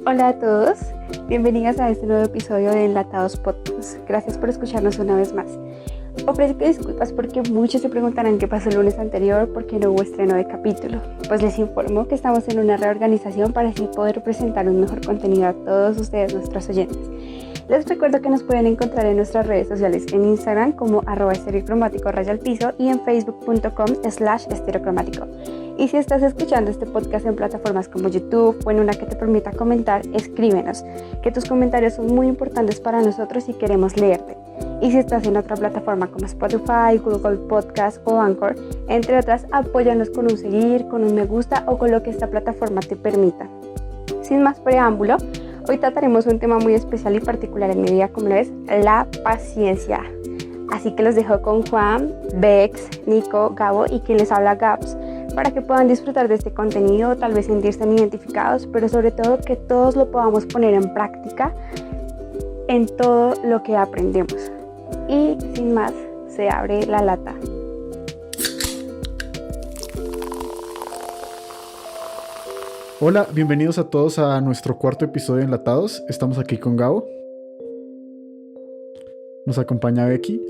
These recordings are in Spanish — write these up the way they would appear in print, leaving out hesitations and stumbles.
Hola a todos, bienvenidos a este nuevo episodio de Enlatados Podcast. Gracias por escucharnos una vez más. Ofrezco disculpas porque muchos se preguntarán qué pasó el lunes anterior porque no hubo estreno de capítulo. Pues les informo que estamos en una reorganización para así poder presentar un mejor contenido a todos ustedes, nuestros oyentes. Les recuerdo que nos pueden encontrar en nuestras redes sociales en Instagram como @estereocromático_piso y en facebook.com/estereocromático. Y si estás escuchando este podcast en plataformas como YouTube o en una que te permita comentar, escríbenos, que tus comentarios son muy importantes para nosotros y queremos leerte. Y si estás en otra plataforma como Spotify, Google Podcast o Anchor, entre otras, apóyanos con un seguir, con un me gusta o con lo que esta plataforma te permita. Sin más preámbulo, hoy trataremos un tema muy especial y particular en mi vida, como lo es la paciencia. Así que los dejo con Juan, Bex, Nico, Gabo y quien les habla, Gabs, para que puedan disfrutar de este contenido, tal vez sentirse identificados, pero sobre todo que todos lo podamos poner en práctica en todo lo que aprendemos. Y sin más, se abre la lata. Hola, bienvenidos a todos a nuestro cuarto episodio de Enlatados. Estamos aquí con Gabo. Nos acompaña Becky.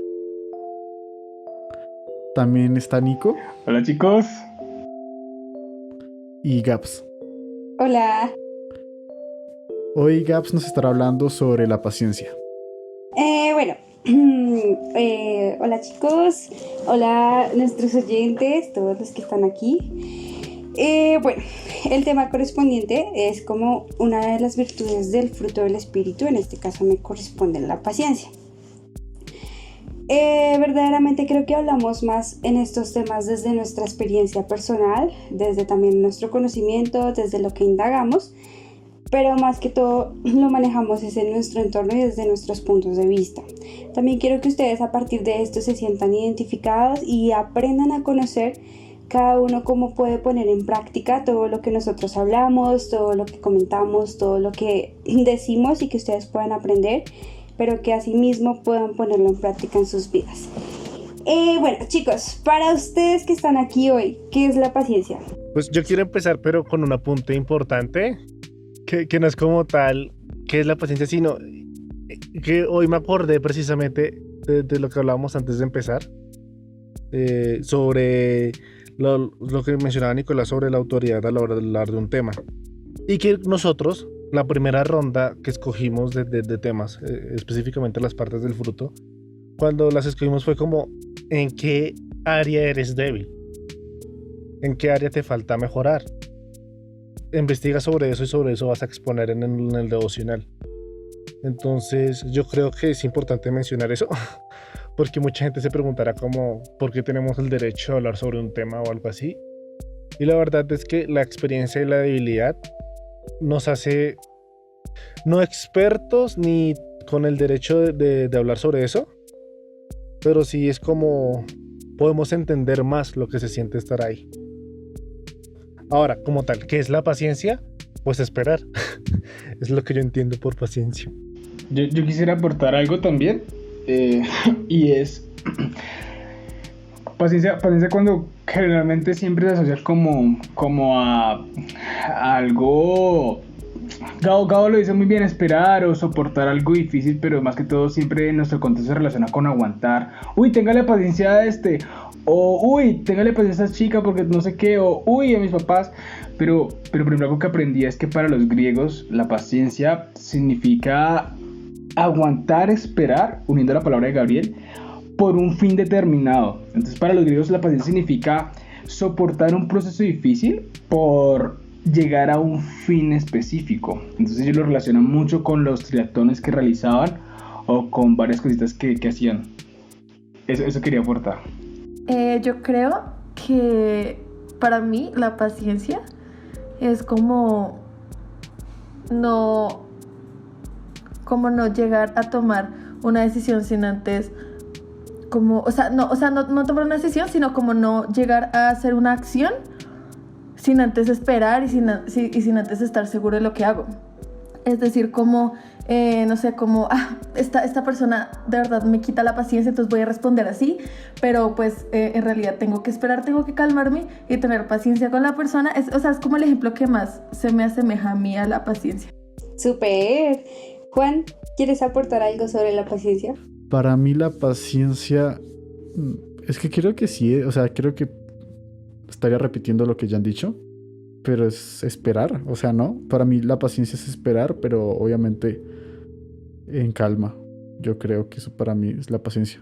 También está Nico. Hola chicos. Y Gabs. Hola. Hoy Gabs nos estará hablando sobre la paciencia. Hola chicos, hola nuestros oyentes, todos los que están aquí. El tema correspondiente es como una de las virtudes del fruto del espíritu, en este caso me corresponde la paciencia. Verdaderamente creo que hablamos más en estos temas desde nuestra experiencia personal, desde también nuestro conocimiento, desde lo que indagamos, pero más que todo lo manejamos es en nuestro entorno y desde nuestros puntos de vista. También quiero que ustedes a partir de esto se sientan identificados y aprendan a conocer cada uno cómo puede poner en práctica todo lo que nosotros hablamos, todo lo que comentamos, todo lo que decimos y que ustedes puedan aprender, pero que asimismo puedan ponerlo en práctica en sus vidas. Chicos, para ustedes que están aquí hoy, ¿qué es la paciencia? Pues yo quiero empezar, pero con un apunte importante, que no es como tal, ¿qué es la paciencia? Sino que hoy me acordé precisamente de lo que hablábamos antes de empezar, sobre lo que mencionaba Nicolás sobre la autoridad a la hora de hablar de un tema. Y que nosotros, la primera ronda que escogimos de temas, específicamente las partes del fruto, cuando las escogimos fue como, ¿en qué área eres débil? ¿En qué área te falta mejorar? Investiga sobre eso y sobre eso vas a exponer en el devocional. Entonces yo creo que es importante mencionar eso porque mucha gente se preguntará como ¿por qué tenemos el derecho a hablar sobre un tema o algo así? Y la verdad es que la experiencia y la debilidad nos hace no expertos ni con el derecho de hablar sobre eso, pero sí es como podemos entender más lo que se siente estar ahí. Ahora, como tal, ¿qué es la paciencia? Pues esperar. Es lo que yo entiendo por paciencia. Yo quisiera aportar algo también, y es paciencia cuando generalmente siempre se asocia como a algo. Gabo lo dice muy bien, esperar o soportar algo difícil, pero más que todo siempre en nuestro contexto se relaciona con aguantar. Uy, téngale paciencia a este, o uy, téngale paciencia a esta chica porque no sé qué, o uy, a mis papás. Pero primero algo que aprendí es que para los griegos la paciencia significa aguantar, esperar, uniendo la palabra de Gabriel, por un fin determinado. Entonces para los griegos la paciencia significa soportar un proceso difícil por llegar a un fin específico. Entonces ellos lo relacionan mucho con los triatones que realizaban o con varias cositas que hacían. Eso quería aportar. Yo creo que para mí la paciencia es como no llegar a tomar una decisión sin antes no tomar una decisión, sino como no llegar a hacer una acción sin antes esperar y sin antes estar seguro de lo que hago. Es decir, como esta persona de verdad me quita la paciencia, entonces voy a responder así, pero pues en realidad tengo que esperar, tengo que calmarme y tener paciencia con la persona. Es como el ejemplo que más se me asemeja a mí a la paciencia. Súper. Juan, ¿quieres aportar algo sobre la paciencia? Para mí la paciencia, es que creo que sí, o sea, creo que estaría repitiendo lo que ya han dicho, pero es esperar, o sea, ¿no? Para mí la paciencia es esperar, pero obviamente en calma. Yo creo que eso para mí es la paciencia.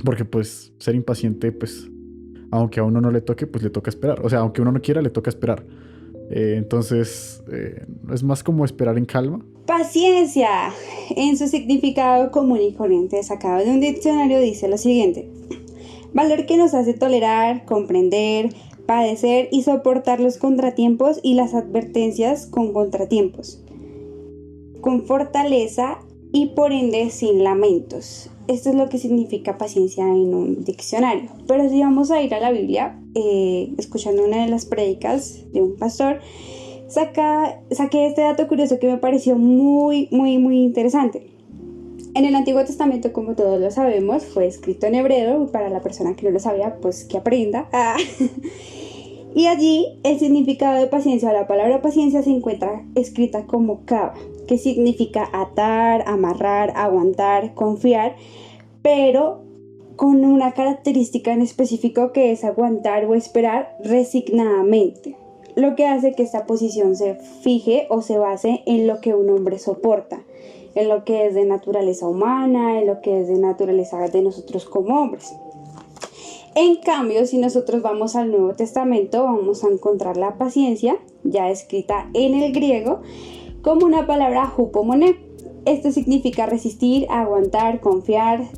Porque pues ser impaciente, pues, aunque a uno no le toque, pues le toca esperar. O sea, aunque uno no quiera, le toca esperar. Entonces, es más como esperar en calma. Paciencia, en su significado común y corriente sacado de un diccionario, dice lo siguiente: valor que nos hace tolerar, comprender, padecer y soportar los contratiempos y las advertencias con contratiempos, con fortaleza y por ende sin lamentos. Esto es lo que significa paciencia en un diccionario. Pero si vamos a ir a la Biblia, escuchando una de las prédicas de un pastor, saqué este dato curioso que me pareció muy interesante. En el Antiguo Testamento, como todos lo sabemos, fue escrito en hebreo. Para la persona que no lo sabía, pues que aprenda. Y allí el significado de paciencia, o la palabra paciencia, se encuentra escrita como kava, que significa atar, amarrar, aguantar, confiar, pero con una característica en específico, que es aguantar o esperar resignadamente, lo que hace que esta posición se fije o se base en lo que un hombre soporta, en lo que es de naturaleza humana, en lo que es de naturaleza de nosotros como hombres. En cambio, si nosotros vamos al Nuevo Testamento, vamos a encontrar la paciencia, ya escrita en el griego, como una palabra hupomone. Esto significa resistir, aguantar, confiar,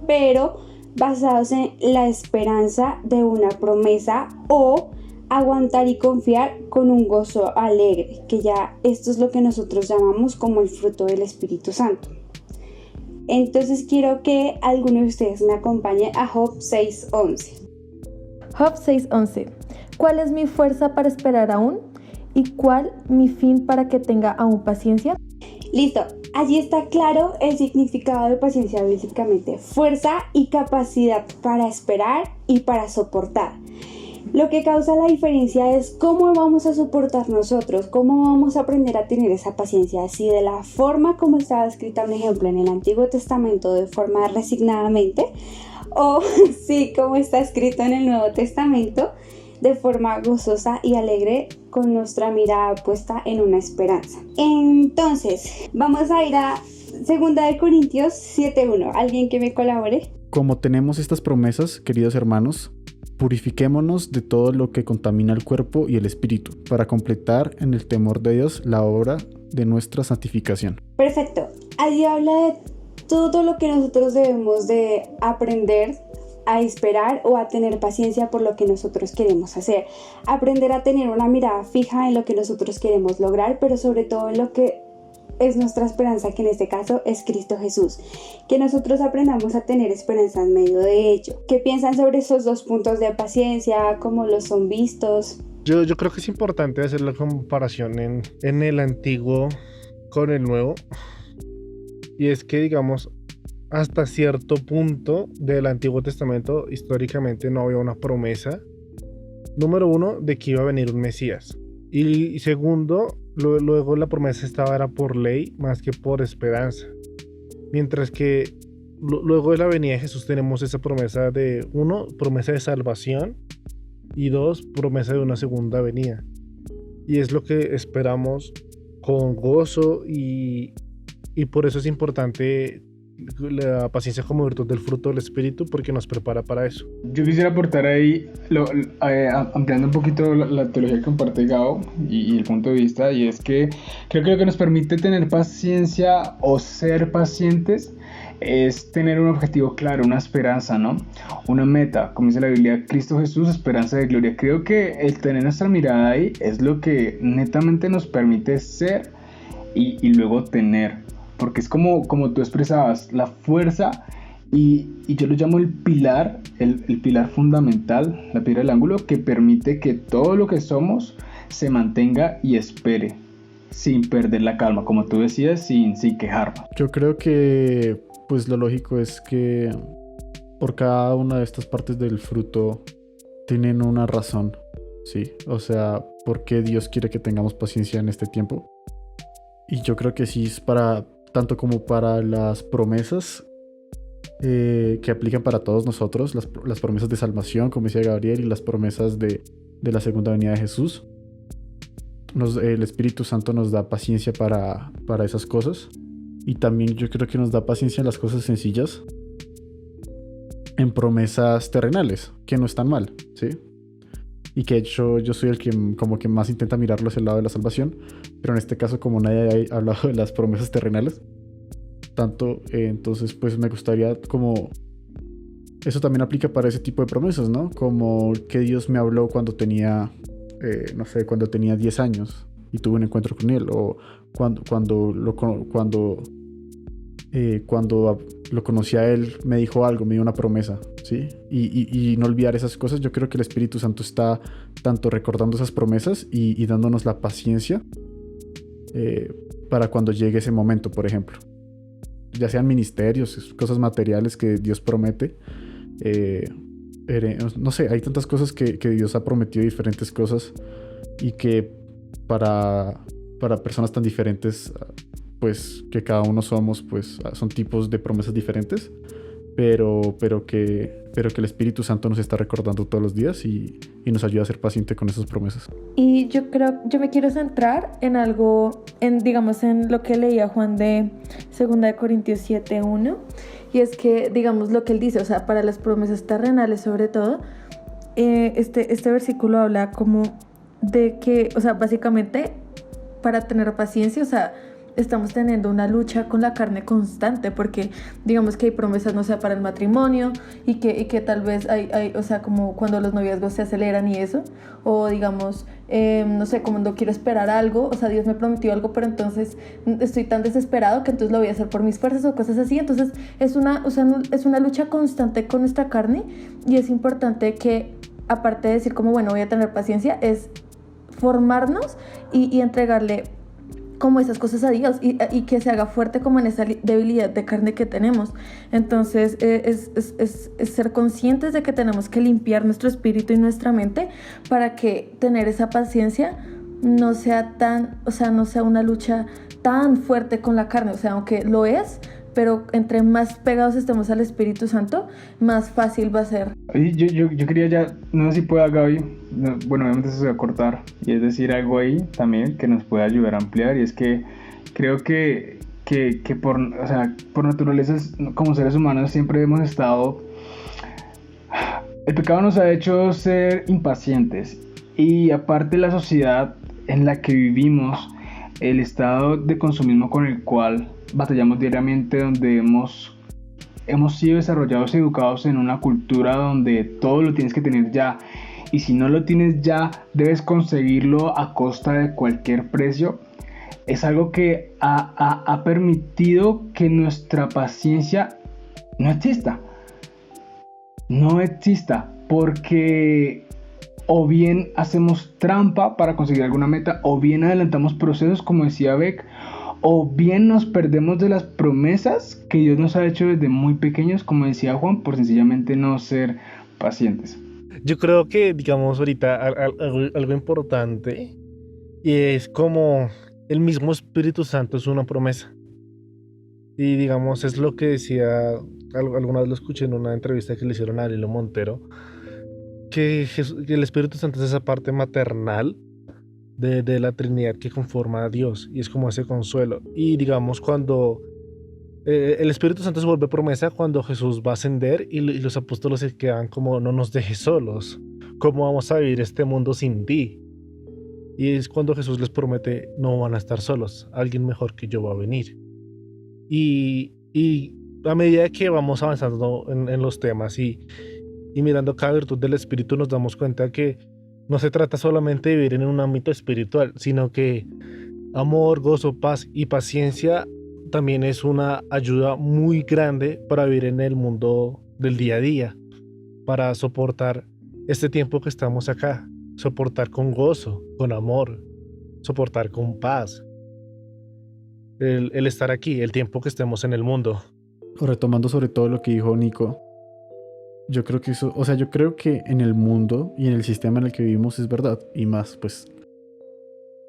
pero basados en la esperanza de una promesa, o aguantar y confiar con un gozo alegre, que ya esto es lo que nosotros llamamos como el fruto del Espíritu Santo. Entonces quiero que alguno de ustedes me acompañe a Job 6:11. Job 6:11. ¿Cuál es mi fuerza para esperar aún? ¿Y cuál mi fin para que tenga aún paciencia? Listo, allí está claro el significado de paciencia bíblicamente: fuerza y capacidad para esperar y para soportar. Lo que causa la diferencia es cómo vamos a soportar nosotros, cómo vamos a aprender a tener esa paciencia, si de la forma como estaba escrita, un ejemplo, en el Antiguo Testamento, de forma resignadamente, o si como está escrito en el Nuevo Testamento, de forma gozosa y alegre, con nuestra mirada puesta en una esperanza. Entonces, vamos a ir a 2 Corintios 7:1. ¿Alguien que me colabore? Como tenemos estas promesas, queridos hermanos, purifiquémonos de todo lo que contamina el cuerpo y el espíritu, para completar en el temor de Dios la obra de nuestra santificación. Perfecto. Allí habla de todo lo que nosotros debemos de aprender a esperar o a tener paciencia por lo que nosotros queremos hacer. Aprender a tener una mirada fija en lo que nosotros queremos lograr, pero sobre todo en lo que es nuestra esperanza, que en este caso es Cristo Jesús. Que nosotros aprendamos a tener esperanza en medio de ello. ¿Qué piensan sobre esos dos puntos de paciencia? ¿Cómo los son vistos? Yo creo que es importante hacer la comparación en el antiguo con el nuevo. Y es que, digamos, hasta cierto punto del Antiguo Testamento, históricamente no había una promesa, número uno, de que iba a venir un Mesías. Y segundo, luego la promesa era por ley más que por esperanza. Mientras que luego de la venida de Jesús tenemos esa promesa de, uno, promesa de salvación, y dos, promesa de una segunda venida. Y es lo que esperamos con gozo, y por eso es importante la paciencia como virtud del fruto del Espíritu, porque nos prepara para eso. Yo quisiera aportar ahí, ampliando un poquito la teología que comparte Gao y el punto de vista, y es que creo que lo que nos permite tener paciencia o ser pacientes es tener un objetivo claro, una esperanza, ¿no? Una meta, como dice la Biblia, Cristo Jesús, esperanza de gloria. Creo que el tener nuestra mirada ahí es lo que netamente nos permite ser y luego tener. Porque es como tú expresabas, la fuerza, y yo lo llamo el pilar fundamental, la piedra del ángulo, que permite que todo lo que somos se mantenga y espere, sin perder la calma, como tú decías, sin quejarnos. Yo creo que pues lo lógico es que por cada una de estas partes del fruto tienen una razón, ¿sí? O sea, ¿por qué Dios quiere que tengamos paciencia en este tiempo? Y yo creo que sí es para, tanto como para las promesas que aplican para todos nosotros, las promesas de salvación, como decía Gabriel, y las promesas de la segunda venida de Jesús. El Espíritu Santo nos da paciencia para esas cosas. Y también yo creo que nos da paciencia en las cosas sencillas, en promesas terrenales, que no están mal, ¿sí? Y que de hecho yo soy el que como que más intenta mirarlo hacia el lado de la salvación, pero en este caso como nadie ha hablado de las promesas terrenales, tanto, entonces pues me gustaría como... Eso también aplica para ese tipo de promesas, ¿no? Como que Dios me habló cuando tenía, no sé, cuando tenía 10 años y tuve un encuentro con Él, o cuando lo conocí a Él, me dijo algo, me dio una promesa, ¿sí? Y no olvidar esas cosas. Yo creo que el Espíritu Santo está tanto recordando esas promesas y dándonos la paciencia para cuando llegue ese momento, por ejemplo. Ya sean ministerios, cosas materiales que Dios promete. No sé, hay tantas cosas que Dios ha prometido, diferentes cosas, y que para personas tan diferentes, pues que cada uno somos, pues son tipos de promesas diferentes, pero que el Espíritu Santo nos está recordando todos los días y nos ayuda a ser paciente con esas promesas. Y yo me quiero centrar en algo, digamos, en lo que leía Juan de 2 Corintios 7:1, y es que, digamos, lo que él dice, o sea, para las promesas terrenales sobre todo, este versículo habla como de que, o sea, básicamente para tener paciencia, o sea, estamos teniendo una lucha con la carne constante, porque digamos que hay promesas, no sé, para el matrimonio, y que tal vez hay, o sea, como cuando los noviazgos se aceleran y eso, o digamos, no sé, como no quiero esperar algo, o sea, Dios me prometió algo, pero entonces estoy tan desesperado que entonces lo voy a hacer por mis fuerzas o cosas así. Entonces es una lucha constante con nuestra carne, y es importante que, aparte de decir como, bueno, voy a tener paciencia, es formarnos y entregarle como esas cosas a Dios, y que se haga fuerte como en esa debilidad de carne que tenemos. Entonces es ser conscientes de que tenemos que limpiar nuestro espíritu y nuestra mente para que tener esa paciencia no sea no sea una lucha tan fuerte con la carne, o sea, aunque lo es, pero entre más pegados estemos al Espíritu Santo, más fácil va a ser. Yo quería ya, no sé si pueda, Gaby, bueno, obviamente eso se va a cortar, y es decir algo ahí también que nos puede ayudar a ampliar, y es que creo que por naturaleza, como seres humanos, siempre hemos estado... El pecado nos ha hecho ser impacientes, y aparte la sociedad en la que vivimos, el estado de consumismo con el cual batallamos diariamente, donde hemos sido desarrollados y educados en una cultura donde todo lo tienes que tener ya, y si no lo tienes ya debes conseguirlo a costa de cualquier precio. Es algo que ha permitido que nuestra paciencia no exista, porque o bien hacemos trampa para conseguir alguna meta, o bien adelantamos procesos, como decía Beck, o bien nos perdemos de las promesas que Dios nos ha hecho desde muy pequeños, como decía Juan, por sencillamente no ser pacientes. Yo creo que, digamos, ahorita algo importante, y es como el mismo Espíritu Santo es una promesa. Y digamos, es lo que decía, alguna vez lo escuché en una entrevista que le hicieron a Lilo Montero, que el Espíritu Santo es esa parte maternal de la Trinidad que conforma a Dios, y es como ese consuelo. Y digamos, cuando el Espíritu Santo se vuelve promesa cuando Jesús va a ascender y los apóstoles se quedan como, no nos dejes solos, ¿cómo vamos a vivir este mundo sin ti? Y es cuando Jesús les promete, no van a estar solos, alguien mejor que yo va a venir. Y a medida que vamos avanzando en los temas y mirando cada virtud del Espíritu, nos damos cuenta que no se trata solamente de vivir en un ámbito espiritual, sino que amor, gozo, paz y paciencia también es una ayuda muy grande para vivir en el mundo del día a día, para soportar este tiempo que estamos acá, soportar con gozo, con amor, soportar con paz, el estar aquí, el tiempo que estemos en el mundo. Retomando sobre todo lo que dijo Nico, yo creo que eso, o sea, yo creo que en el mundo y en el sistema en el que vivimos es verdad, y más, pues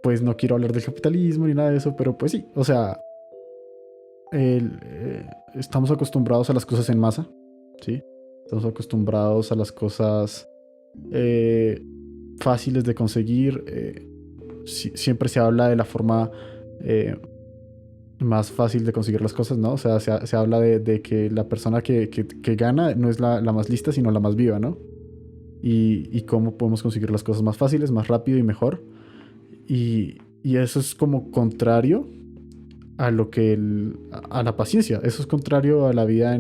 pues no quiero hablar del capitalismo ni nada de eso, pero pues sí, o sea, estamos acostumbrados a las cosas en masa, ¿sí? Estamos acostumbrados a las cosas fáciles de conseguir. Siempre se habla de la forma más fácil de conseguir las cosas, ¿no? O sea, se habla de que la persona que gana no es la más lista, sino la más viva, ¿no? Y cómo podemos conseguir las cosas más fáciles, más rápido y mejor. Y eso es como contrario a lo que a la paciencia. Eso es contrario a la vida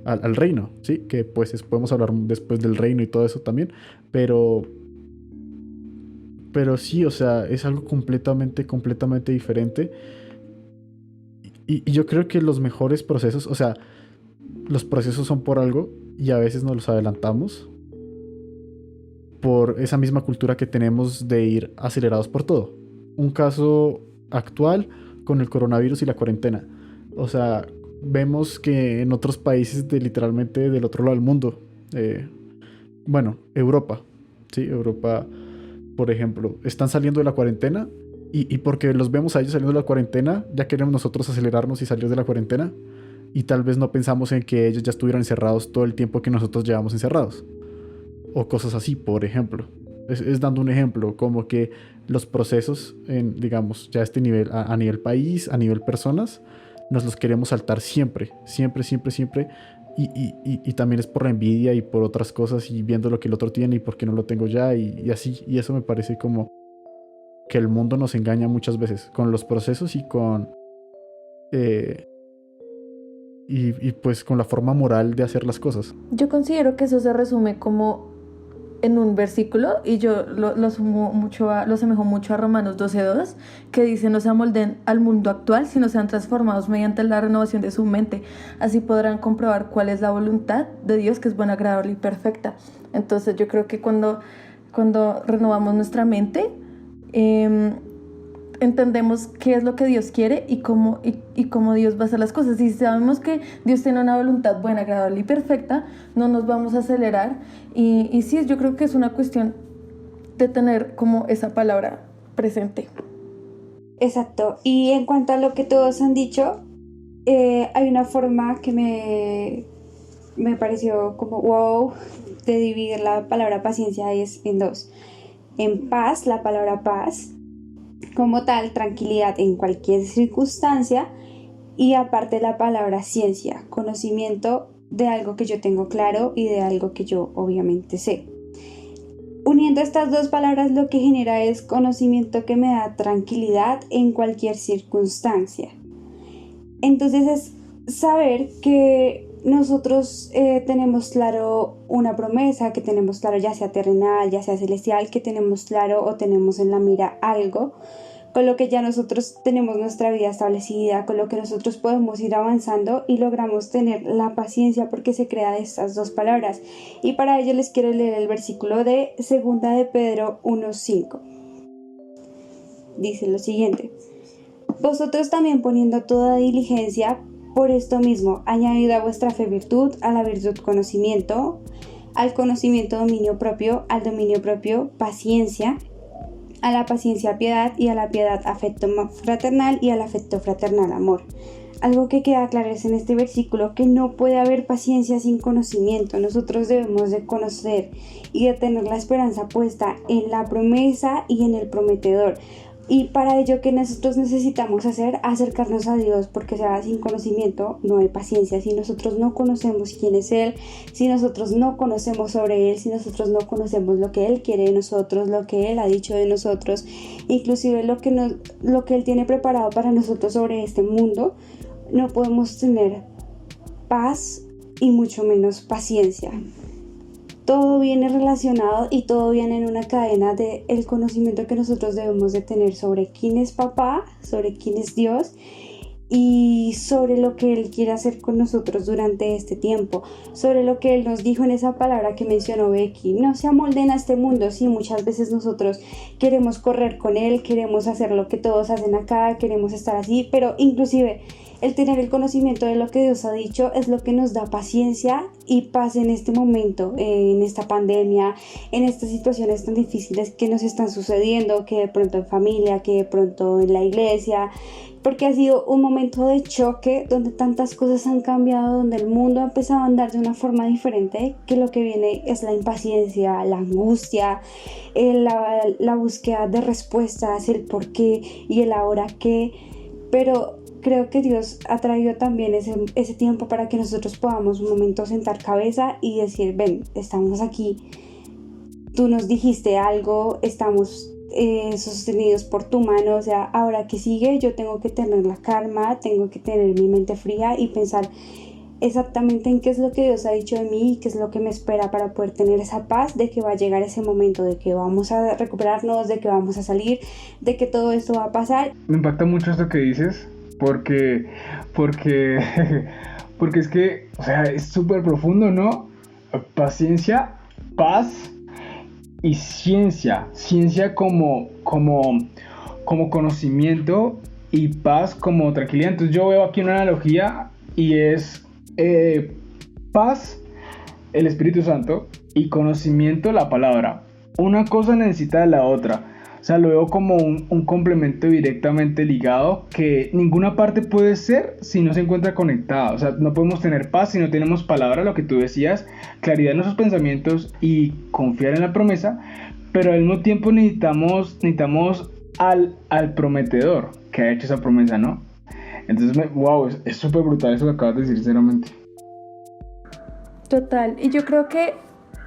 al reino, ¿sí? Que pues podemos hablar después del reino y todo eso también, pero sí, o sea, es algo completamente diferente. Y yo creo que los mejores procesos, o sea, los procesos son por algo y a veces nos los adelantamos por esa misma cultura que tenemos de ir acelerados por todo. Un caso actual con el coronavirus y la cuarentena. O sea, vemos que en otros países literalmente del otro lado del mundo, bueno, Europa, ¿sí? Europa, por ejemplo, están saliendo de la cuarentena y porque los vemos a ellos saliendo de la cuarentena, ya queremos nosotros acelerarnos y salir de la cuarentena y tal vez no pensamos en que ellos ya estuvieran encerrados todo el tiempo que nosotros llevamos encerrados. O cosas así, por ejemplo. Es dando un ejemplo, como que los procesos, digamos, ya a este nivel, a nivel país, a nivel personas, nos los queremos saltar siempre. Y también es por la envidia y por otras cosas y viendo lo que el otro tiene y por qué no lo tengo ya y así. Y eso me parece como que el mundo nos engaña muchas veces con los procesos y con... y pues con la forma moral de hacer las cosas. Yo considero que eso se resume como en un versículo y yo lo asemejo mucho a Romanos 12:2, que dice: no se amolden al mundo actual, sino sean transformados mediante la renovación de su mente, así podrán comprobar cuál es la voluntad de Dios, que es buena, agradable y perfecta. Entonces yo creo que cuando renovamos nuestra mente, entendemos qué es lo que Dios quiere y cómo Dios va a hacer las cosas. Y si sabemos que Dios tiene una voluntad buena, agradable y perfecta, no nos vamos a acelerar. Y sí, yo creo que es una cuestión de tener como esa palabra presente. Exacto. Y en cuanto a lo que todos han dicho, hay una forma que me pareció como wow, de dividir la palabra paciencia en dos. En paz, la palabra paz, como tal, tranquilidad en cualquier circunstancia, y aparte la palabra ciencia, conocimiento de algo que yo tengo claro y de algo que yo obviamente sé. Uniendo estas dos palabras, lo que genera es conocimiento que me da tranquilidad en cualquier circunstancia. Entonces es saber que nosotros tenemos claro una promesa, que tenemos claro ya sea terrenal, ya sea celestial, que tenemos claro o tenemos en la mira algo con lo que ya nosotros tenemos nuestra vida establecida, con lo que nosotros podemos ir avanzando y logramos tener la paciencia porque se crea de estas dos palabras. Y para ello les quiero leer el versículo de 2 de Pedro 1:5. Dice lo siguiente: vosotros también, poniendo toda diligencia, por esto mismo, añadid a vuestra fe virtud, a la virtud conocimiento, al conocimiento dominio propio, al dominio propio paciencia, a la paciencia piedad, y a la piedad afecto fraternal, y al afecto fraternal amor. Algo que queda claro es en este versículo que no puede haber paciencia sin conocimiento. Nosotros debemos de conocer y de tener la esperanza puesta en la promesa y en el prometedor. Y para ello, que nosotros necesitamos hacer, acercarnos a Dios, porque sin conocimiento no hay paciencia. Si nosotros no conocemos quién es Él, si nosotros no conocemos sobre Él, si nosotros no conocemos lo que Él quiere de nosotros, lo que Él ha dicho de nosotros, inclusive lo que Él tiene preparado para nosotros sobre este mundo, no podemos tener paz y mucho menos paciencia. Todo viene relacionado y todo viene en una cadena de el conocimiento que nosotros debemos de tener sobre quién es papá, sobre quién es Dios y sobre lo que Él quiere hacer con nosotros durante este tiempo, sobre lo que Él nos dijo en esa palabra que mencionó Becky. No se amolden a este mundo. Sí, muchas veces nosotros queremos correr con Él, queremos hacer lo que todos hacen acá, queremos estar así, pero inclusive el tener el conocimiento de lo que Dios ha dicho es lo que nos da paciencia y paz en este momento, en esta pandemia, en estas situaciones tan difíciles que nos están sucediendo, que de pronto en familia, que de pronto en la iglesia, porque ha sido un momento de choque donde tantas cosas han cambiado, donde el mundo ha empezado a andar de una forma diferente, que lo que viene es la impaciencia, la angustia, la búsqueda de respuestas, el por qué y el ahora qué, pero creo que Dios ha traído también ese tiempo para que nosotros podamos un momento sentar cabeza y decir, ven, estamos aquí, tú nos dijiste algo, estamos sostenidos por tu mano, o sea, ahora que sigue yo tengo que tener la calma, tengo que tener mi mente fría y pensar exactamente en qué es lo que Dios ha dicho de mí y qué es lo que me espera para poder tener esa paz de que va a llegar ese momento, de que vamos a recuperarnos, de que vamos a salir, de que todo esto va a pasar. Me impacta mucho esto que dices, porque es que, o sea, es súper profundo, ¿no? Paciencia, paz y ciencia como conocimiento y paz como tranquilidad. Entonces yo veo aquí una analogía y es paz, el Espíritu Santo, y conocimiento, la palabra. Una cosa necesita de la otra. O sea, lo veo como un complemento directamente ligado, que ninguna parte puede ser si no se encuentra conectada. O sea, no podemos tener paz si no tenemos palabra, lo que tú decías, claridad en nuestros pensamientos y confiar en la promesa, pero al mismo tiempo necesitamos al prometedor que ha hecho esa promesa, ¿no? Entonces, wow, es súper brutal eso que acabas de decir, sinceramente. Total, y yo creo que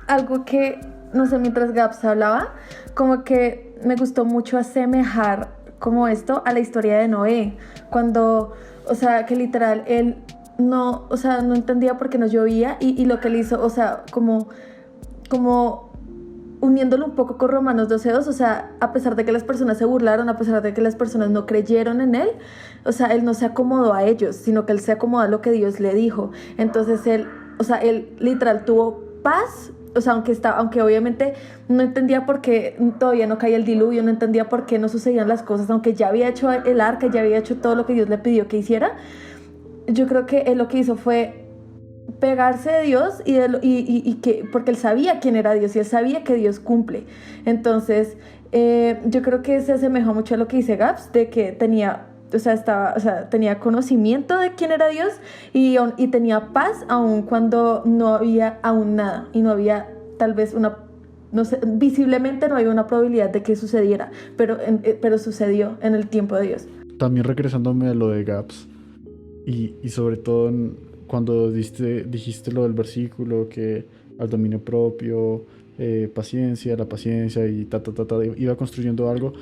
algo que, no sé, mientras Gabs hablaba, como que me gustó mucho asemejar como esto a la historia de Noé, cuando, o sea, que literal, él no, o sea, no entendía por qué no llovía y lo que él hizo, o sea, como uniéndolo un poco con Romanos 12:2, o sea, a pesar de que las personas se burlaron, a pesar de que las personas no creyeron en él, o sea, él no se acomodó a ellos, sino que él se acomodó a lo que Dios le dijo. Entonces él literal tuvo paz, o sea, aunque obviamente no entendía por qué todavía no caía el diluvio, no entendía por qué no sucedían las cosas, aunque ya había hecho el arca, ya había hecho todo lo que Dios le pidió que hiciera. Yo creo que él lo que hizo fue pegarse de Dios porque él sabía quién era Dios y él sabía que Dios cumple. Entonces yo creo que se asemeja mucho a lo que dice Gabs, de que tenía conocimiento de quién era Dios y tenía paz aun cuando no había aún nada y no había tal vez no sé, visiblemente no había una probabilidad de que sucediera, pero sucedió en el tiempo de Dios. También regresándome a lo de Gabs y sobre todo cuando dijiste lo del versículo, que al dominio propio, paciencia, la paciencia y iba construyendo algo.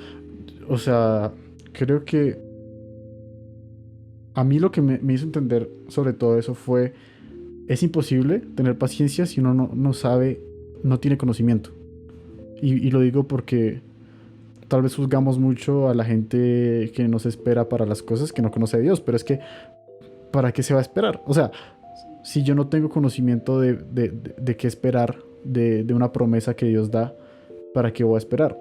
O sea, creo que a mí lo que me hizo entender sobre todo eso fue, es imposible tener paciencia si uno no sabe, no tiene conocimiento. Y lo digo porque tal vez juzgamos mucho a la gente que no se espera para las cosas, que no conoce a Dios, pero es que ¿para qué se va a esperar? O sea, si yo no tengo conocimiento de qué esperar, de una promesa que Dios da, ¿para qué voy a esperar?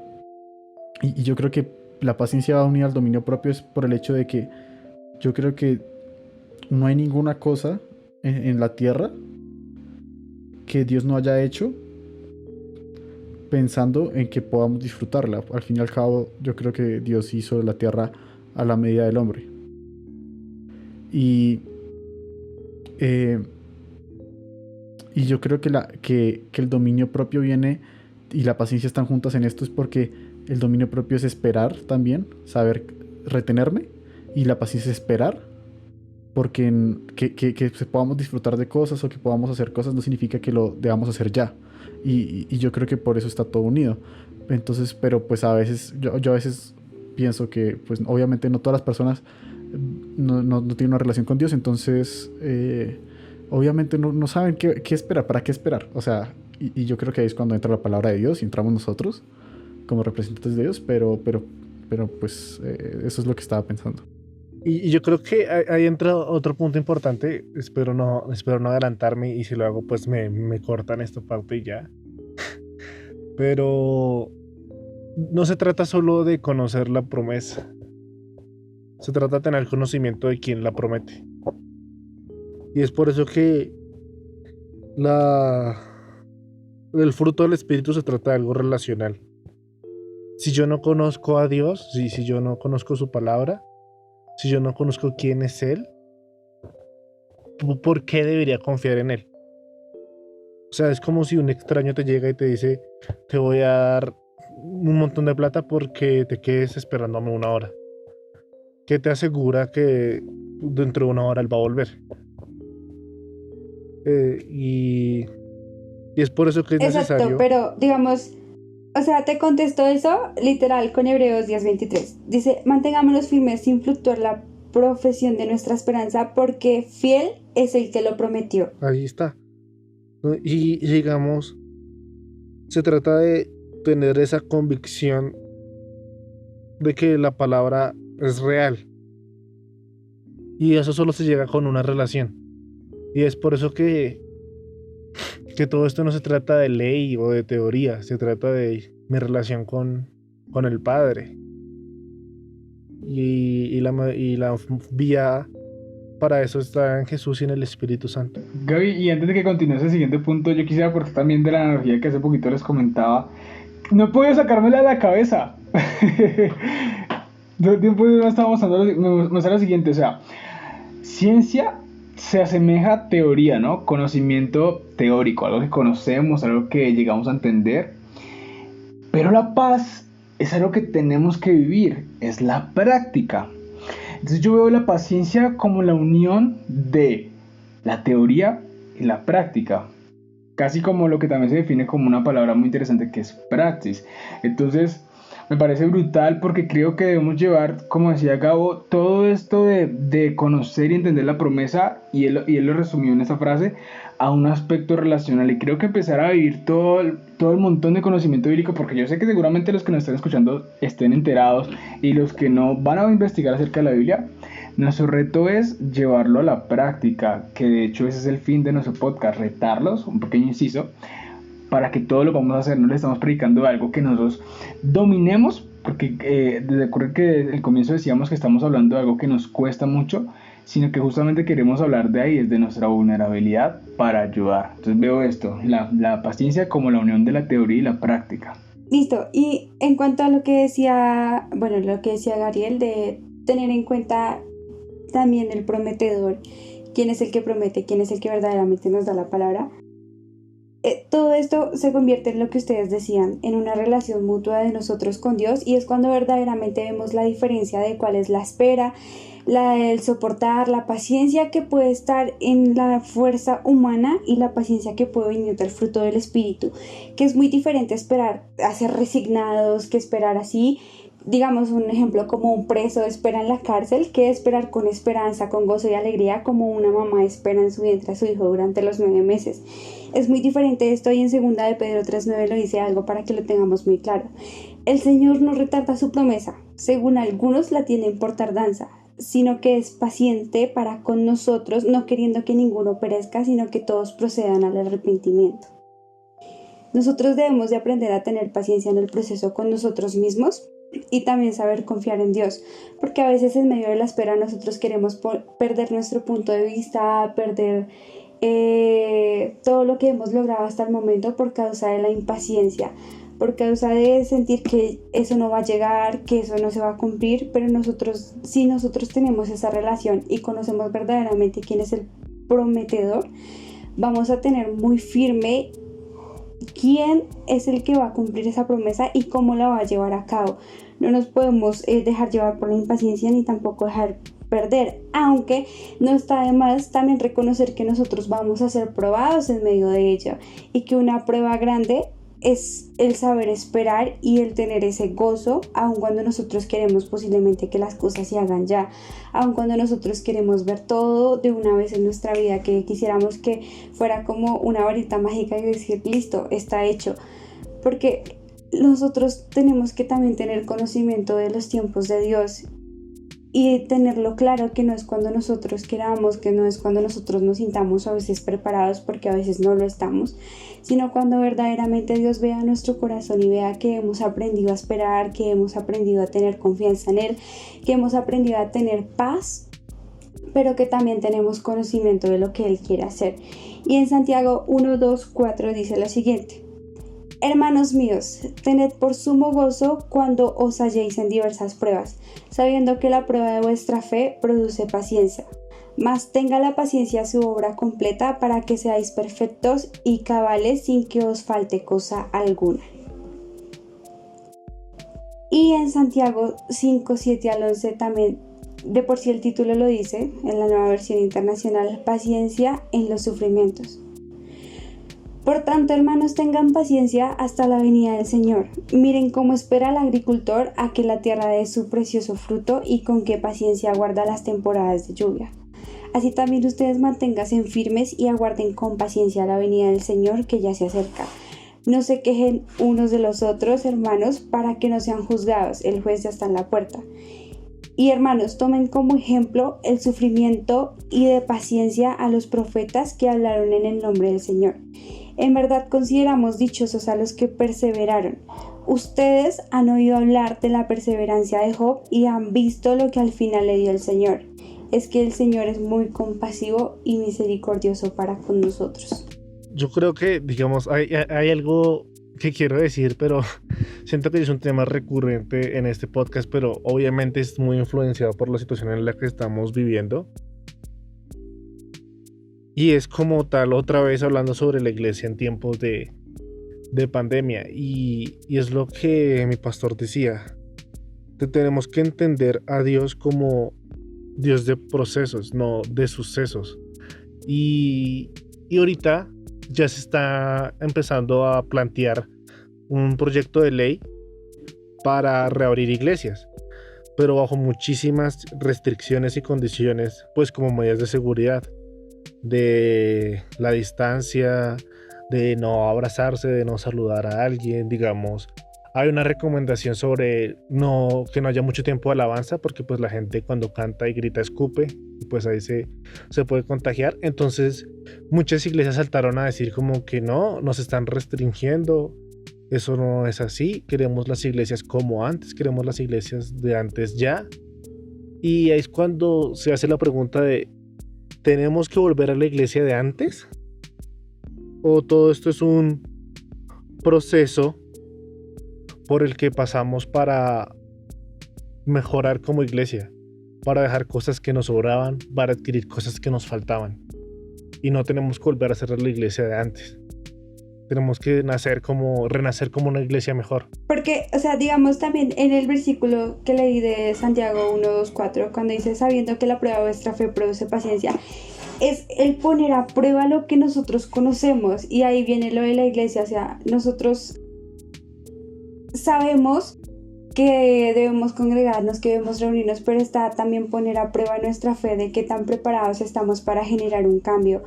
Y yo creo que la paciencia va unida al dominio propio es por el hecho de que yo creo que no hay ninguna cosa en la tierra que Dios no haya hecho pensando en que podamos disfrutarla. Al fin y al cabo, yo creo que Dios hizo la tierra a la medida del hombre. Y yo creo que el dominio propio viene y la paciencia están juntas en esto, es porque el dominio propio es esperar también, saber retenerme, y la paciencia es esperar, porque que podamos disfrutar de cosas o que podamos hacer cosas no significa que lo debamos hacer ya. Y yo creo que por eso está todo unido. Entonces, pero pues a veces, yo a veces pienso que pues obviamente no todas las personas no tienen una relación con Dios, entonces obviamente no saben qué esperar, para qué esperar. O sea, y yo creo que ahí es cuando entra la palabra de Dios y entramos nosotros como representantes de Dios, pero pues eso es lo que estaba pensando. Y yo creo que ahí entra otro punto importante. Espero no adelantarme, y si lo hago, pues me cortan esta parte y ya. Pero no se trata solo de conocer la promesa. Se trata de tener conocimiento de quién la promete. Y es por eso que el fruto del Espíritu se trata de algo relacional. Si yo no conozco a Dios, si yo no conozco su palabra, si yo no conozco quién es Él, ¿por qué debería confiar en Él? O sea, es como si un extraño te llega y te dice: te voy a dar un montón de plata porque te quedes esperándome 1 hora. ¿Qué te asegura que dentro de 1 hora Él va a volver? Y es por eso que es necesario. Exacto, pero digamos, o sea, te contesto eso literal con Hebreos 10:23. Dice: mantengámonos firmes sin fluctuar la profesión de nuestra esperanza, porque fiel es el que lo prometió. Ahí está, ¿no? Y digamos, se trata de tener esa convicción de que la palabra es real. Y eso solo se llega con una relación. Y es por eso que todo esto no se trata de ley o de teoría, se trata de mi relación con el Padre. Y la vía para eso está en Jesús y en el Espíritu Santo. Gaby, y antes de que continúe ese siguiente punto, yo quisiera aportar también de la analogía que hace poquito les comentaba. No he podido sacármela de la cabeza. Todo el tiempo me estaba mostrando lo siguiente, o sea, ciencia se asemeja a teoría, ¿no? Conocimiento teórico, algo que conocemos, algo que llegamos a entender. Pero la paz es algo que tenemos que vivir, es la práctica. Entonces yo veo la paciencia como la unión de la teoría y la práctica. Casi como lo que también se define como una palabra muy interesante, que es praxis. Entonces me parece brutal, porque creo que debemos llevar, como decía Gabo, todo esto de conocer y entender la promesa, y él lo resumió en esa frase, a un aspecto relacional. Y creo que empezar a vivir todo el montón de conocimiento bíblico, porque yo sé que seguramente los que nos están escuchando estén enterados, y los que no van a investigar acerca de la Biblia. Nuestro reto es llevarlo a la práctica, que de hecho ese es el fin de nuestro podcast, retarlos, un pequeño inciso, para que todo lo vamos a hacer. No le estamos predicando algo que nosotros dominemos, porque recuerden que desde el comienzo decíamos que estamos hablando de algo que nos cuesta mucho, sino que justamente queremos hablar de ahí, desde nuestra vulnerabilidad, para ayudar. Entonces veo esto, la paciencia como la unión de la teoría y la práctica. Listo, y en cuanto a lo que decía Gabriel, de tener en cuenta también el prometedor, quién es el que promete, quién es el que verdaderamente nos da la palabra. Todo esto se convierte en lo que ustedes decían, en una relación mutua de nosotros con Dios, y es cuando verdaderamente vemos la diferencia de cuál es la espera, el soportar, la paciencia que puede estar en la fuerza humana y la paciencia que puede venir del fruto del Espíritu, que es muy diferente esperar a ser resignados que esperar así. Digamos un ejemplo, como un preso espera en la cárcel, que esperar con esperanza, con gozo y alegría, como una mamá espera en su vientre a su hijo durante los 9 meses. Es muy diferente esto, y en 2 de Pedro 3:9 lo dice algo para que lo tengamos muy claro. El Señor no retarda su promesa, según algunos la tienen por tardanza, sino que es paciente para con nosotros, no queriendo que ninguno perezca, sino que todos procedan al arrepentimiento. Nosotros debemos de aprender a tener paciencia en el proceso con nosotros mismos, y también saber confiar en Dios, porque a veces en medio de la espera nosotros queremos perder nuestro punto de vista, perder todo lo que hemos logrado hasta el momento por causa de la impaciencia, por causa de sentir que eso no va a llegar, que eso no se va a cumplir. Pero si nosotros tenemos esa relación y conocemos verdaderamente quién es el prometedor, vamos a tener muy firme quién es el que va a cumplir esa promesa y cómo la va a llevar a cabo. No nos podemos dejar llevar por la impaciencia, ni tampoco dejar perder, aunque no está de más también reconocer que nosotros vamos a ser probados en medio de ella, y que una prueba grande es el saber esperar y el tener ese gozo, aun cuando nosotros queremos posiblemente que las cosas se hagan ya, aun cuando nosotros queremos ver todo de una vez en nuestra vida, que quisiéramos que fuera como una varita mágica y decir listo, está hecho, porque nosotros tenemos que también tener conocimiento de los tiempos de Dios, y tenerlo claro que no es cuando nosotros queramos, que no es cuando nosotros nos sintamos a veces preparados, porque a veces no lo estamos, sino cuando verdaderamente Dios vea nuestro corazón y vea que hemos aprendido a esperar, que hemos aprendido a tener confianza en Él, que hemos aprendido a tener paz, pero que también tenemos conocimiento de lo que Él quiere hacer. Y en Santiago 1, 2, 4 dice lo siguiente: Hermanos míos, tened por sumo gozo cuando os halléis en diversas pruebas, sabiendo que la prueba de vuestra fe produce paciencia. Mas tenga la paciencia su obra completa, para que seáis perfectos y cabales sin que os falte cosa alguna. Y en Santiago 5, 7 al 11 también, de por sí el título lo dice, en la Nueva Versión Internacional: paciencia en los sufrimientos. Por tanto, hermanos, tengan paciencia hasta la venida del Señor. Miren cómo espera el agricultor a que la tierra dé su precioso fruto, y con qué paciencia aguarda las temporadas de lluvia. Así también ustedes manténganse firmes y aguarden con paciencia la venida del Señor, que ya se acerca. No se quejen unos de los otros, hermanos, para que no sean juzgados. El juez ya está en la puerta. Y hermanos, tomen como ejemplo el sufrimiento y de paciencia a los profetas que hablaron en el nombre del Señor. En verdad consideramos dichosos a los que perseveraron. Ustedes han oído hablar de la perseverancia de Job y han visto lo que al final le dio el Señor. Es que el Señor es muy compasivo y misericordioso para con nosotros. Yo creo que, digamos, hay algo que quiero decir, pero siento que es un tema recurrente en este podcast, pero obviamente es muy influenciado por la situación en la que estamos viviendo. Y es como tal, otra vez hablando sobre la iglesia en tiempos de pandemia. Y es lo que mi pastor decía. Que tenemos que entender a Dios como Dios de procesos, no de sucesos. Y ahorita ya se está empezando a plantear un proyecto de ley para reabrir iglesias, pero bajo muchísimas restricciones y condiciones, pues como medidas de seguridad, de la distancia, de no abrazarse, de no saludar a alguien, digamos. Hay una recomendación sobre que no haya mucho tiempo de alabanza, porque pues la gente cuando canta y grita escupe, y pues ahí se puede contagiar. Entonces muchas iglesias saltaron a decir como que no, nos están restringiendo, eso no es así, queremos las iglesias como antes, queremos las iglesias de antes ya. Y ahí es cuando se hace la pregunta de: ¿tenemos que volver a la iglesia de antes? ¿O todo esto es un proceso por el que pasamos para mejorar como iglesia, para dejar cosas que nos sobraban, para adquirir cosas que nos faltaban? Y no tenemos que volver a ser la iglesia de antes. Tenemos que renacer como una iglesia mejor. Porque, o sea, digamos también en el versículo que leí de Santiago 1, 2, 4, cuando dice: sabiendo que la prueba de vuestra fe produce paciencia, es el poner a prueba lo que nosotros conocemos. Y ahí viene lo de la iglesia. O sea, nosotros sabemos que debemos congregarnos, que debemos reunirnos, pero está también poner a prueba nuestra fe, de qué tan preparados estamos para generar un cambio,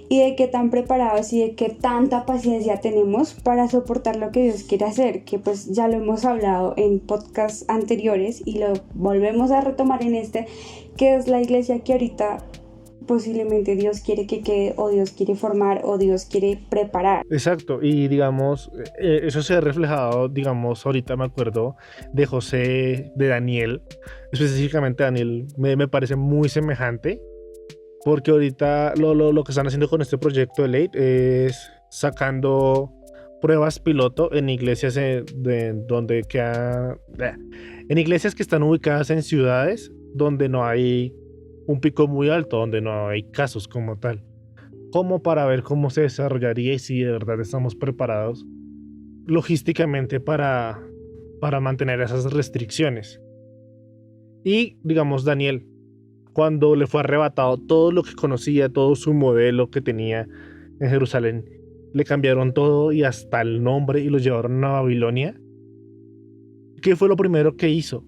y de qué tan preparados y de qué tanta paciencia tenemos para soportar lo que Dios quiere hacer, que pues ya lo hemos hablado en podcasts anteriores y lo volvemos a retomar en este, que es la iglesia que ahorita posiblemente Dios quiere que quede, o Dios quiere formar, o Dios quiere preparar. Exacto, y digamos, eso se ha reflejado, digamos, ahorita me acuerdo de José, de Daniel, específicamente Daniel, me parece muy semejante, porque ahorita lo que están haciendo con este proyecto de ley es sacando pruebas piloto en iglesias en iglesias que están ubicadas en ciudades donde no hay un pico muy alto, donde no hay casos como tal, como para ver cómo se desarrollaría y si de verdad estamos preparados logísticamente para mantener esas restricciones. Y digamos, Daniel, cuando le fue arrebatado todo lo que conocía, todo su modelo que tenía en Jerusalén, le cambiaron todo y hasta el nombre y lo llevaron a Babilonia. ¿Qué fue lo primero que hizo?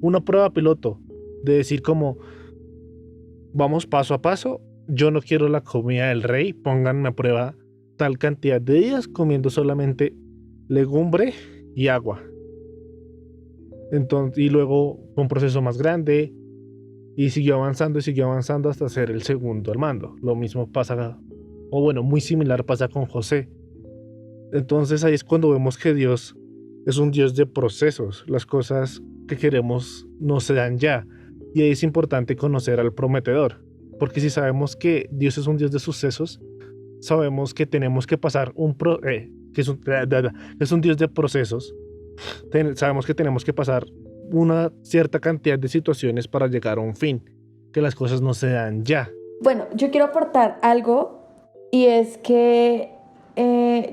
Una prueba piloto de decir como: vamos paso a paso, yo no quiero la comida del rey, pónganme a prueba tal cantidad de días comiendo solamente legumbre y agua. Entonces, y luego un proceso más grande, Y siguió avanzando hasta ser el segundo al mando. Lo mismo pasa, o bueno, muy similar pasa con José. Entonces ahí es cuando vemos que Dios es un Dios de procesos. Las cosas que queremos no se dan ya. Y ahí es importante conocer al prometedor. Porque si sabemos que Dios es un Dios de sucesos, sabemos que tenemos que pasar que es un Dios de procesos. Sabemos que tenemos que pasar una cierta cantidad de situaciones para llegar a un fin. Que las cosas no se dan ya. Bueno, yo quiero aportar algo y es que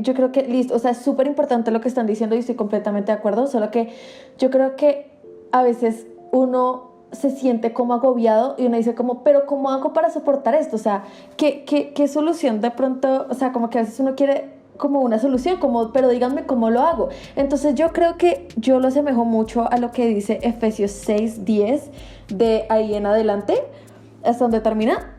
yo creo que, listo, o sea, es súper importante lo que están diciendo y estoy completamente de acuerdo, solo que yo creo que a veces uno se siente como agobiado y uno dice como, pero ¿cómo hago para soportar esto? O sea, ¿qué solución de pronto? O sea, como que a veces uno quiere como una solución, como, pero díganme cómo lo hago. Entonces yo creo que yo lo asemejo mucho a lo que dice Efesios 6:10 de ahí en adelante, hasta donde termina,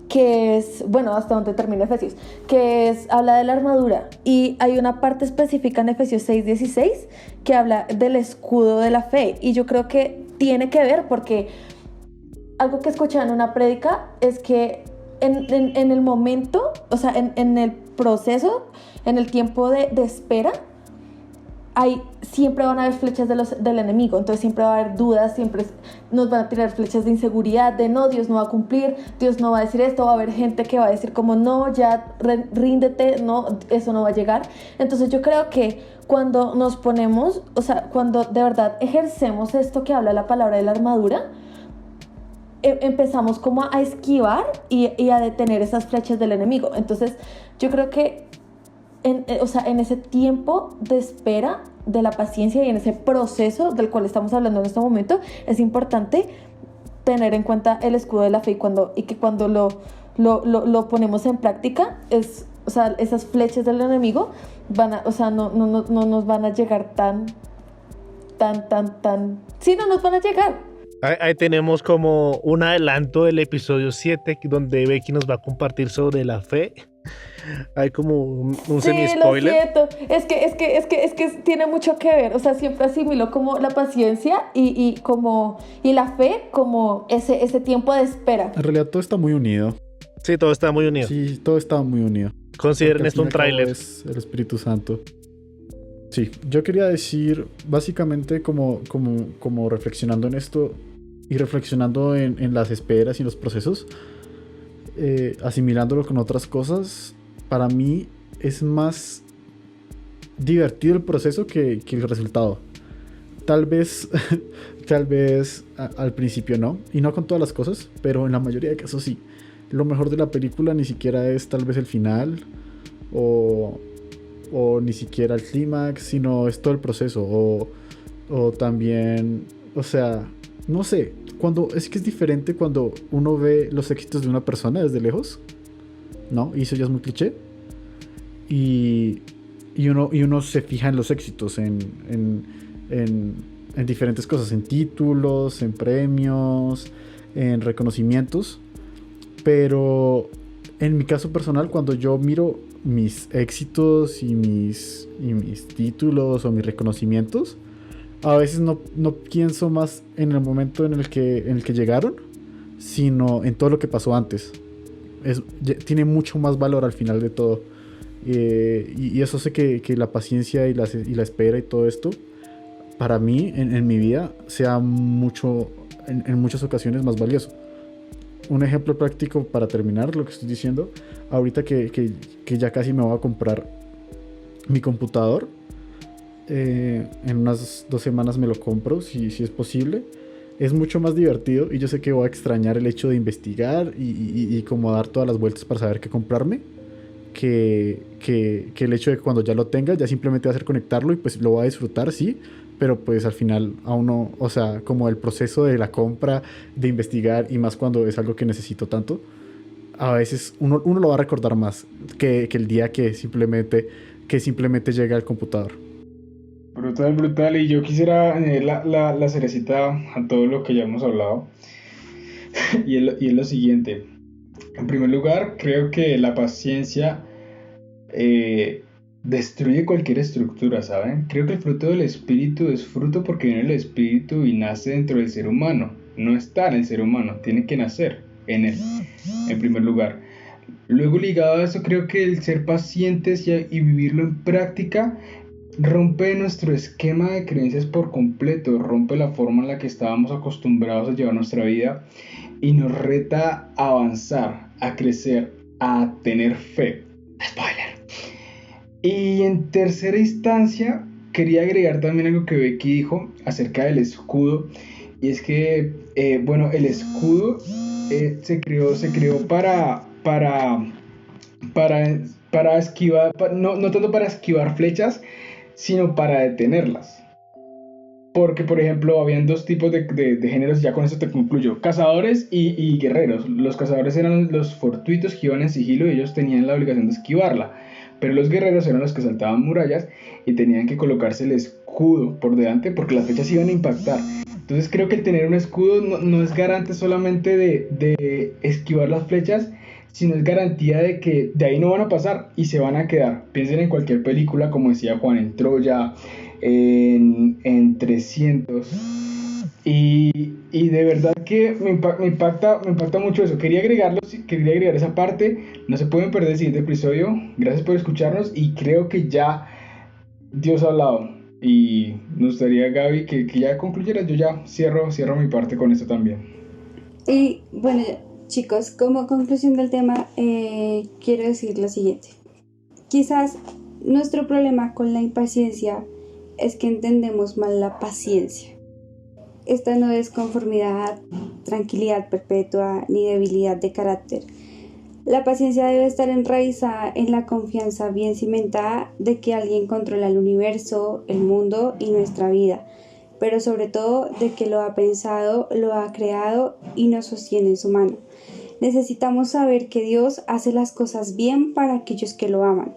que es, bueno, hasta donde termina Efesios, que es, habla de la armadura, y hay una parte específica en Efesios 6:16 que habla del escudo de la fe, y yo creo que tiene que ver, porque algo que escuché en una prédica es que en el momento, o sea, en el proceso, en el tiempo de espera, siempre van a haber flechas del enemigo, entonces siempre va a haber dudas, siempre nos van a tirar flechas de inseguridad, de no, Dios no va a cumplir, Dios no va a decir esto, va a haber gente que va a decir como no, ya ríndete, no, eso no va a llegar. Entonces yo creo que cuando nos ponemos, o sea, cuando de verdad ejercemos esto que habla la palabra de la armadura, empezamos como a esquivar y a detener esas flechas del enemigo. Entonces yo creo que o sea, en ese tiempo de espera de la paciencia y en ese proceso del cual estamos hablando en este momento, es importante tener en cuenta el escudo de la fe y que cuando lo ponemos en práctica, o sea, esas flechas del enemigo o sea, no nos van a llegar sí, no nos van a llegar. Ahí tenemos como un adelanto del episodio 7 donde Becky nos va a compartir sobre la fe. Hay como un semi-spoiler. Sí, lo siento. Es que tiene mucho que ver. O sea, siempre asimilo como la paciencia y la fe como ese tiempo de espera. En realidad todo está muy unido. Sí, todo está muy unido. Sí, todo está muy unido. Consideren esto un tráiler. Es el Espíritu Santo. Sí, yo quería decir básicamente como reflexionando en esto y reflexionando en las esperas y en los procesos, asimilándolo con otras cosas, para mí es más divertido el proceso que el resultado. Tal vez al principio no, y no con todas las cosas, pero en la mayoría de casos sí. Lo mejor de la película ni siquiera es tal vez el final o ni siquiera el clímax, sino es todo el proceso o también, o sea, no sé, es que es diferente cuando uno ve los éxitos de una persona desde lejos, ¿no? Y eso ya es muy cliché. Y uno se fija en los éxitos, en diferentes cosas, en títulos, en premios, en reconocimientos. Pero en mi caso personal, cuando yo miro mis éxitos y mis títulos o mis reconocimientos, a veces no pienso más en el momento en el que llegaron, sino en todo lo que pasó antes. Tiene mucho más valor al final de todo. Y eso hace que la paciencia y la espera y todo esto, para mí, en mi vida, sea mucho, en muchas ocasiones más valioso. Un ejemplo práctico para terminar lo que estoy diciendo, ahorita que ya casi me voy a comprar mi computador, en unas 2 semanas me lo compro, si es posible. Es mucho más divertido y yo sé que voy a extrañar el hecho de investigar y como dar todas las vueltas para saber qué comprarme, que el hecho de que cuando ya lo tenga ya simplemente va a ser conectarlo y pues lo voy a disfrutar, sí, pero pues al final aún no, o sea, como el proceso de la compra, de investigar y más cuando es algo que necesito tanto, a veces uno lo va a recordar más que el día que simplemente llega al computador. Brutal. Y yo quisiera añadir la cerecita a todo lo que ya hemos hablado. y es lo siguiente. En primer lugar, creo que la paciencia destruye cualquier estructura, ¿saben? Creo que el fruto del espíritu es fruto porque viene del espíritu y nace dentro del ser humano. no está en el ser humano, tiene que nacer en él, en primer lugar. Luego, ligado a eso, creo que el ser pacientes y vivirlo en práctica rompe nuestro esquema de creencias por completo, rompe la forma en la que estábamos acostumbrados a llevar nuestra vida y nos reta a avanzar, a crecer, a tener fe. Spoiler. Y en tercera instancia, quería agregar también algo que Becky dijo acerca del escudo. Y es que, el escudo se creó para esquivar, no tanto para esquivar flechas, sino para detenerlas. Porque, por ejemplo, habían dos tipos de géneros, ya con eso te concluyo: cazadores y guerreros. Los cazadores eran los fortuitos que iban en sigilo y ellos tenían la obligación de esquivarla. Pero los guerreros eran los que saltaban murallas y tenían que colocarse el escudo por delante porque las flechas iban a impactar. Entonces creo que el tener un escudo no es garante solamente de esquivar las flechas, sino es garantía de que de ahí no van a pasar y se van a quedar. Piensen en cualquier película, como decía Juan, en Troya, en 300. Y de verdad que me impacta mucho eso. Quería agregar esa parte. No se pueden perder el siguiente episodio. Gracias por escucharnos y creo que ya Dios ha hablado. Y nos gustaría, Gaby, que ya concluyeras. Yo ya cierro mi parte con esto también. Y bueno, chicos, como conclusión del tema, quiero decir lo siguiente. Quizás nuestro problema con la impaciencia es que entendemos mal la paciencia. Esta no es conformidad, tranquilidad perpetua ni debilidad de carácter. La paciencia debe estar enraizada en la confianza bien cimentada de que alguien controla el universo, el mundo y nuestra vida, pero sobre todo de que lo ha pensado, lo ha creado y nos sostiene en su mano. Necesitamos saber que Dios hace las cosas bien para aquellos que lo aman.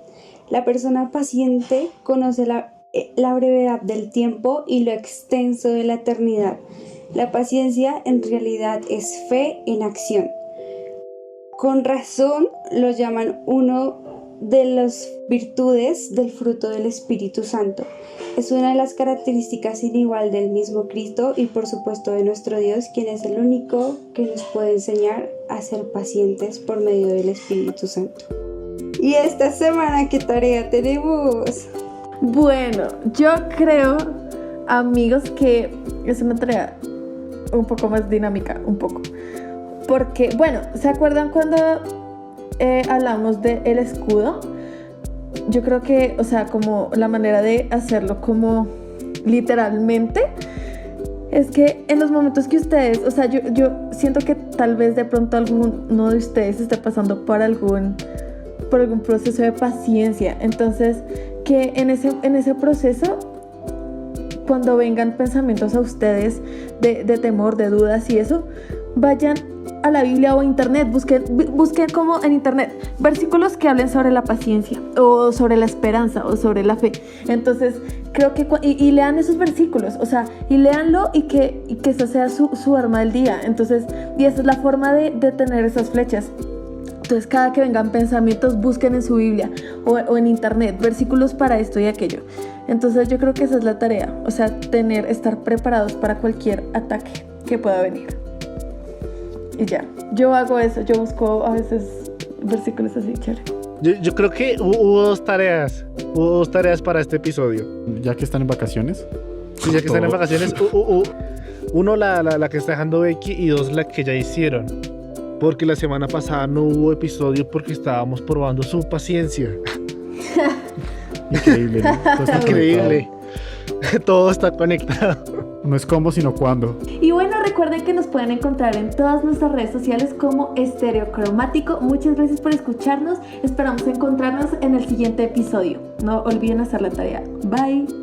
La persona paciente conoce la brevedad del tiempo y lo extenso de la eternidad. La paciencia en realidad es fe en acción. Con razón lo llaman uno de las virtudes del fruto del Espíritu Santo. Es una de las características sin igual del mismo Cristo y por supuesto de nuestro Dios, quien es el único que nos puede enseñar a ser pacientes por medio del Espíritu Santo. Y esta semana, ¿qué tarea tenemos? Bueno, yo creo, amigos, que es una tarea un poco más dinámica, un poco. Porque, bueno, ¿se acuerdan cuando hablamos del escudo? Yo creo que, o sea, como la manera de hacerlo como literalmente es que en los momentos que ustedes, o sea, yo siento que tal vez de pronto alguno de ustedes esté pasando por algún proceso de paciencia. Entonces, que en ese proceso, cuando vengan pensamientos a ustedes de temor, de dudas y eso, vayan a la Biblia o a internet, busquen como en internet versículos que hablen sobre la paciencia o sobre la esperanza o sobre la fe. Entonces creo que y lean esos versículos, o sea, y léanlo y que esa sea su arma del día. Entonces, y esa es la forma de tener esas flechas. Entonces cada que vengan pensamientos, busquen en su Biblia o en internet versículos para esto y aquello. Entonces yo creo que esa es la tarea, o sea, estar preparados para cualquier ataque que pueda venir. Y ya, yo hago eso, yo busco a veces versículos así, chévere. Yo creo que hubo dos tareas para este episodio. Ya que están en vacaciones. Sí, ya que están en vacaciones, uno la que está dejando Becky y dos la que ya hicieron. Porque la semana pasada no hubo episodio porque estábamos probando su paciencia. Increíble, ¿no? Todo está Increíble. Todo está conectado. No es cómo, sino cuándo. Y bueno, recuerden que nos pueden encontrar en todas nuestras redes sociales como Estereocromático. Muchas gracias por escucharnos. Esperamos encontrarnos en el siguiente episodio. No olviden hacer la tarea. Bye.